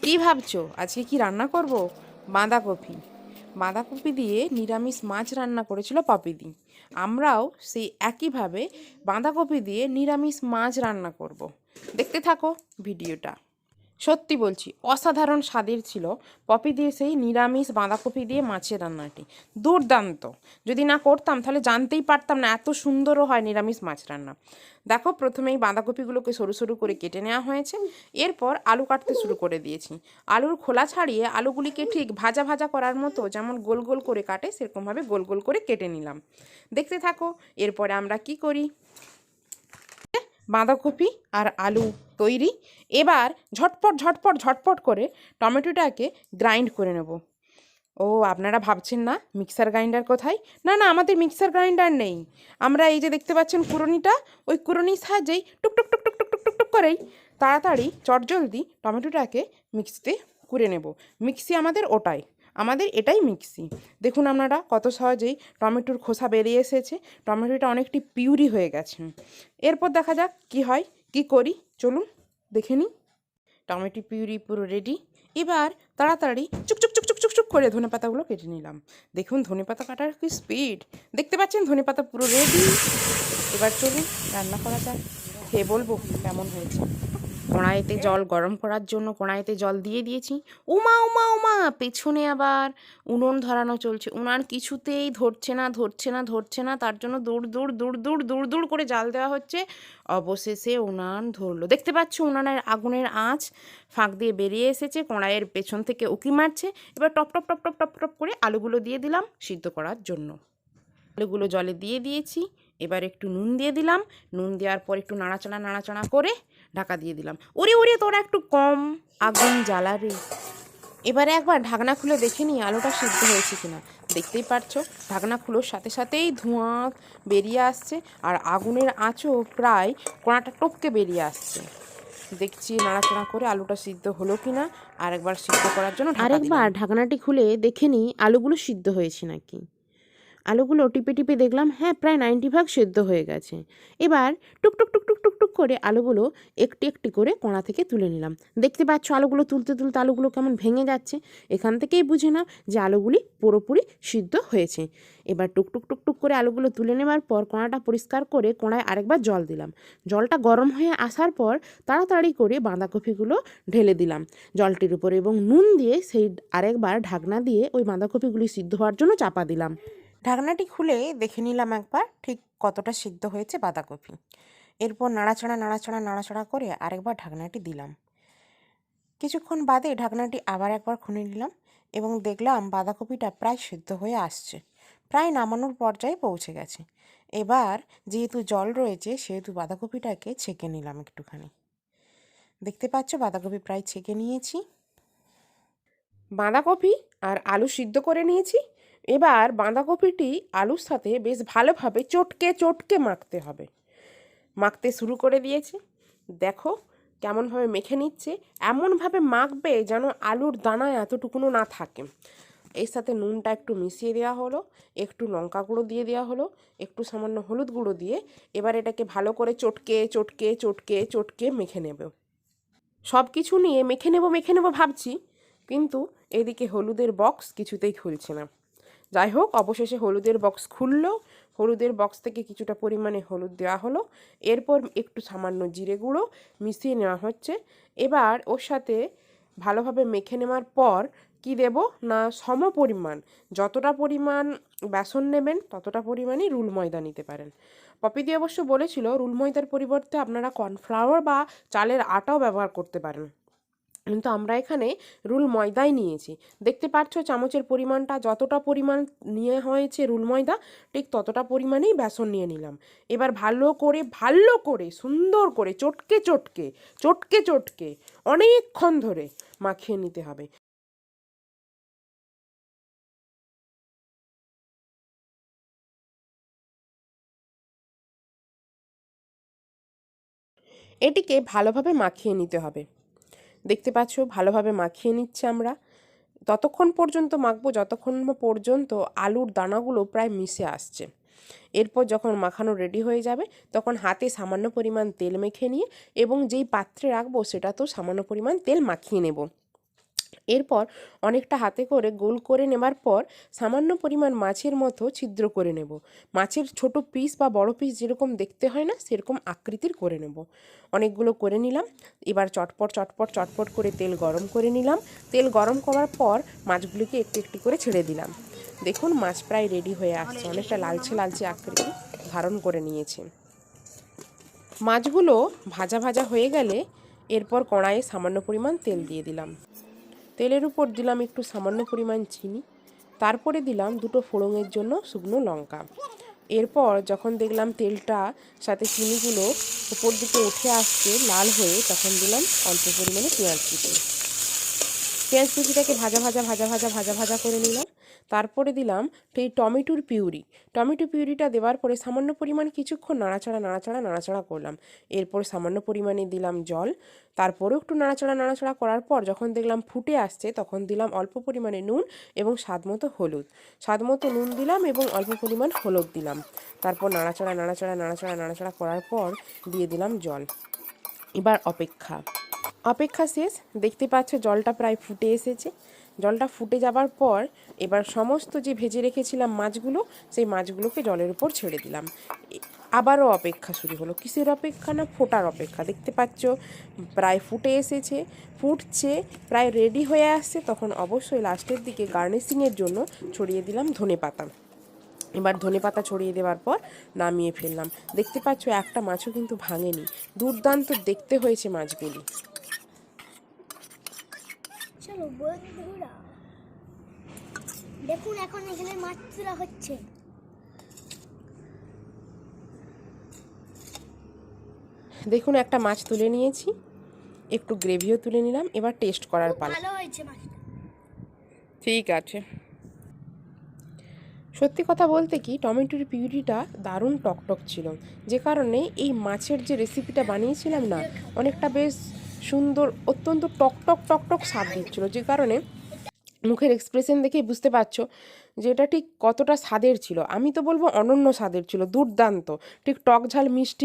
কী ভাবছো আজকে কি রান্না করব? বাঁধাকপি। বাঁধাকপি দিয়ে নিরামিষ মাছ রান্না করেছিল পপিদি। আমরাও সেই একইভাবে বাঁধাকপি দিয়ে নিরামিষ মাছ রান্না করব। দেখতে থাকো ভিডিওটা। সত্যি বলছি, অসাধারণ স্বাদের ছিল পপি দিয়ে সেই নিরামিষ বাঁধাকপি দিয়ে মাছের রান্নাটি। দুর্দান্ত। যদি না করতাম তাহলে জানতেই পারতাম না এত সুন্দরও হয় নিরামিষ মাছ রান্না। দেখো, প্রথমেই বাঁধাকপিগুলোকে সরু সরু করে কেটে নেওয়া হয়েছে। এরপর আলু কাটতে শুরু করে দিয়েছি। আলুর খোলা ছাড়িয়ে আলুগুলিকে ঠিক ভাজা ভাজা করার মতো যেমন গোল গোল করে কাটে সেরকমভাবে গোল গোল করে কেটে নিলাম। দেখতে থাকো। এরপরে আমরা কি করি, বাঁধাকপি আর আলু তৈরি। এবার ঝটপট ঝটপট ঝটপট করে টমেটোটাকে গ্রাইন্ড করে নেব। ও, আপনারা ভাবছেন না মিক্সার গ্রাইন্ডার কোথায়? না না, আমাদের মিক্সার গ্রাইন্ডার নেই। আমরা এই যে দেখতে পাচ্ছেন কুড়ুনিটা, ওই কুড়ুনির সাহায্যেই টুকটুক টুকটুক টুকটুক টুকটুক করেই তাড়াতাড়ি চটজলদি টমেটোটাকে মিক্সিতে কুড়ে নেব। মিক্সি আমাদের ওটাই, আমাদের এটাই মিক্সি। দেখুন আপনারা কত সহজেই টমেটোর খোসা বেরিয়ে এসেছে, টমেটোটা অনেকটি পিউরি হয়ে গেছে। এরপর দেখা যাক কি হয়, কি করি, চলুন দেখে নিই। টমেটো পিউরি পুরো রেডি। এবার তাড়াতাড়ি চুকচুক চুকচুক চুকচুক করে ধনেপাতাগুলো কেটে নিলাম। দেখুন ধনেপাতা কাটার কি স্পিড, দেখতে পাচ্ছেন ধনেপাতা পুরো রেডি। এবার চলুন রান্না করা যাক, খেয়ে বলবো কেমন হয়েছে। কড়াইতে জল গরম করার জন্য কড়াইতে জল দিয়ে দিয়েছি। উমা উমা উমা, পেছনে আবার উনুন ধরানো চলছে। উনান কিছুতেই ধরছে না ধরছে না ধরছে না, তার জন্য দূর দূর দূর দূর দূর দূর করে জাল দেওয়া হচ্ছে। অবশেষে উনান ধরলো। দেখতে পাচ্ছ উনানের আগুনের আঁচ ফাঁক দিয়ে বেরিয়ে এসেছে, কড়াইয়ের পেছন থেকে উকি মারছে। এবার top top top top top top করে আলুগুলো দিয়ে দিলাম সিদ্ধ করার জন্য। আলুগুলো জলে দিয়ে দিয়েছি। এবার একটু নুন দিয়ে দিলাম। নুন দেওয়ার পর একটু নাড়াচাড়া নাড়াচাড়া করে ঢাকা দিয়ে দিলাম। ওরে ওরে, তোরা একটু কম আগুন জ্বালারে। এবারে একবার ঢাকনা খুলে দেখে নিই আলুটা সিদ্ধ হয়েছে কিনা। দেখতেই পারছো ঢাকনা খুলোর সাথে সাথেই ধোঁয়া বেরিয়ে আসছে, আর আগুনের আঁচও প্রায় কোণাটা টপকে বেরিয়ে আসছে। দেখছি নাড়াচাড়া করে আলুটা সিদ্ধ হলো কিনা। আর একবার সিদ্ধ করার জন্য আরেকবার ঢাকনাটি খুলে দেখে নিই আলুগুলো সিদ্ধ হয়েছে নাকি। আলুগুলো টিপে টিপে দেখলাম, হ্যাঁ, প্রায় 90% সেদ্ধ হয়ে গেছে। এবার টুকটুক টুকটুক টুকটুক করে আলুগুলো একটি একটি করে কোণা থেকে তুলে নিলাম। দেখতে পাচ্ছ আলুগুলো তুলতে তুলতে আলুগুলো কেমন ভেঙে যাচ্ছে। এখান থেকেই বুঝে নাও যে আলুগুলি পুরোপুরি সিদ্ধ হয়েছে। এবার টুকটুক টুকটুক করে আলুগুলো তুলে নেওয়ার পর কোণাটা পরিষ্কার করে কোণায় আরেকবার জল দিলাম। জলটা গরম হয়ে আসার পর তাড়াতাড়ি করে বাঁধাকপিগুলো ঢেলে দিলাম জলটির উপরে এবং নুন দিয়ে সেই আরেকবার ঢাকনা দিয়ে ওই বাঁধাকপিগুলি সিদ্ধ হওয়ার জন্য চাপা দিলাম। ঢাকনাটি খুলে দেখে নিলাম একবার ঠিক কতটা সিদ্ধ হয়েছে বাঁধাকপি। এরপর নাড়াচাড়া নাড়াচাড়া নাড়াচাড়া করে আরেকবার ঢাকনাটি দিলাম। কিছুক্ষণ বাদে ঢাকনাটি আবার একবার খুলে নিলাম এবং দেখলাম বাঁধাকপিটা প্রায় সিদ্ধ হয়ে আসছে, প্রায় নামানোর পর্যায়ে পৌঁছে গেছে। এবার যেহেতু জল রয়েছে সেহেতু বাঁধাকপিটাকে ছেঁকে নিলাম একটুখানি। দেখতে পাচ্ছ বাঁধাকপি প্রায় ছেঁকে নিয়েছি। বাঁধাকপি আর আলু সিদ্ধ করে নিয়েছি। এবার বাঁধাকপিটি আলুর সাথে বেশ ভালোভাবে চটকে চটকে মাখতে হবে। মাখতে শুরু করে দিয়েছি। দেখো কেমনভাবে মেখে নিচ্ছে। এমনভাবে মাখবে যেন আলুর দানা এতটুকুনো না থাকে। এর সাথে নুনটা একটু মিশিয়ে দেওয়া হলো, একটু লঙ্কা গুঁড়ো দিয়ে দেওয়া হলো, একটু সামান্য হলুদ গুঁড়ো দিয়ে এবার এটাকে ভালো করে চটকে চটকে চটকে চটকে মেখে নেব। সব কিছু নিয়ে মেখে নেব ভাবছি, কিন্তু এদিকে হলুদের বক্স কিছুতেই খুলছে না। যাই হোক, অবশেষে হলুদের বক্স খুললো। হলুদের বক্স থেকে কিছুটা পরিমাণে হলুদ দেওয়া হলো। এরপর একটু সামান্য জিরে গুঁড়ো মিশিয়ে নেওয়া হচ্ছে। এবার ওর সাথে ভালোভাবে মেখে নেওয়ার পর কি দেব না, সম পরিমাণ যতটা পরিমাণ বেসন নেবেন ততটা পরিমাণই রুল ময়দা নিতে পারেন। পপিদি অবশ্য বলেছিল রুল ময়দার পরিবর্তে আপনারা কর্নফ্লাওয়ার বা চালের আটাও ব্যবহার করতে পারেন, কিন্তু আমরা এখানে রুল ময়দাই নিয়েছি। দেখতে পাচ্ছ চামচের পরিমাণটা, যতটা পরিমাণ নিয়ে হয়েছে রুল ময়দা ঠিক ততটা পরিমাণেই বেসন নিয়ে নিলাম। এবার ভালো করে সুন্দর করে চটকে চটকে চটকে চটকে অনেকক্ষণ ধরে মাখিয়ে নিতে হবে। এটিকে ভালোভাবে মাখিয়ে নিতে হবে। দেখতে পাচ্ছ ভালোভাবে মাখিয়ে নিচ্ছে আমরা। ততক্ষণ পর্যন্ত মাখবো যতক্ষণ পর্যন্ত আলুর দানাগুলো প্রায় মিশে আসছে। এরপর যখন মাখানো রেডি হয়ে যাবে তখন হাতে সামান্য পরিমাণ তেল মেখে নিয়ে এবং যেই পাত্রে রাখবো সেটাতেও সামান্য পরিমাণ তেল মাখিয়ে নেব। এরপর অনেকটা হাতে করে গোল করে নেবার পর সামান্য পরিমাণ মাছের মতো ছিদ্র করে নেব। মাছের ছোট পিস বা বড় পিস যেরকম দেখতে হয় না সেরকম আকৃতির করে নেব। অনেকগুলো করে নিলাম। এবার চটপট চটপট চটপট করে তেল গরম করে নিলাম। তেল গরম করার পর মাছগুলিকে একটু একটু করে ছেড়ে দিলাম। দেখুন মাছ প্রায় রেডি হয়ে আসছে, অনেকটা লালচে লালচে আকৃতি ধারণ করে নিয়েছে। মাছগুলো ভাজা ভাজা হয়ে গেলে এরপর কড়াইয়ে সামান্য পরিমাণ তেল দিয়ে দিলাম। তেলের উপর দিলাম একটু সামান্য পরিমাণ চিনি, তারপরে দিলাম দুটো ফোড়নের জন্য শুকনো লঙ্কা। এরপর যখন দেখলাম তেলটা সাথে চিনিগুলো উপর দিকে উঠে আসছে লাল হয়ে, তখন দিলাম অল্প পরিমাণে পেঁয়াজ কুচি। পেঁয়াজ কুচিটাকে ভাজা ভাজা ভাজা ভাজা ভাজা ভাজা করে নিলাম। তারপরে দিলাম সেই টমেটোর পিউরি। টমেটো পিউরিটা দেওয়ার পরে সামান্য পরিমাণ কিছুক্ষণ নাড়াচাড়া নাড়াচাড়া নাড়াচাড়া করলাম। এরপর সামান্য পরিমাণে দিলাম জল। তারপরেও একটু নাড়াচাড়া নাড়াচাড়া করার পর যখন দেখলাম ফুটে আসছে, তখন দিলাম অল্প পরিমাণে নুন এবং স্বাদমতো হলুদ। স্বাদমতো নুন দিলাম এবং অল্প পরিমাণ হলুদ দিলাম। তারপর নাড়াচাড়া নাড়াচাড়া নাড়াচাড়া নাড়াচাড়া করার পর দিয়ে দিলাম জল। এবার অপেক্ষা শেষ। দেখতে পাচ্ছ জলটা প্রায় ফুটে এসেছে। জলটা ফুটে যাবার পর এবার সমস্ত যে ভেজে রেখেছিলাম মাছগুলো, সেই মাছগুলোকে জলের উপর ছেড়ে দিলাম। আবারও অপেক্ষা শুরু হলো। কিসের অপেক্ষা? না ফোটার অপেক্ষা। দেখতে পাচ্ছ প্রায় ফুটে এসেছে, ফুটছে, প্রায় রেডি হয়ে আসছে। তখন অবশ্যই লাস্টের দিকে গার্নিশিংয়ের জন্য ছড়িয়ে দিলাম ধনেপাতা। এবার ধনেপাতা ছড়িয়ে দেওয়ার পর নামিয়ে ফেললাম। দেখতে পাচ্ছ একটা মাছও কিন্তু ভাঙেনি। দুর্দান্ত দেখতে হয়েছে মাছগুলি। চলো বন্ধুরা, দেখুন এখন এখানে মাছ তোলা হচ্ছে। দেখুন একটা মাছ তুলে নিয়েছি, একটু গ্রেভিও তুলে নিলাম। এবার টেস্ট করার পালা। ভালো হয়েছে মাছটা। ঠিক আছে। সত্যি কথা বলতে কি টমেটোর পিউরিটা দারুণ টকটক ছিল, যে কারণে এই মাছের যে রেসিপিটা বানিয়েছিলাম না, অনেকটা বেশ সুন্দর, অত্যন্ত টকটক টকটক স্বাদ দিচ্ছিল, যে কারণে মুখের এক্সপ্রেশন দেখেই বুঝতে পারছো যে এটা ঠিক কতটা স্বাদের ছিল। আমি তো বলবো অনন্য স্বাদের ছিল, দুর্দান্ত। ঠিক টক ঝাল মিষ্টি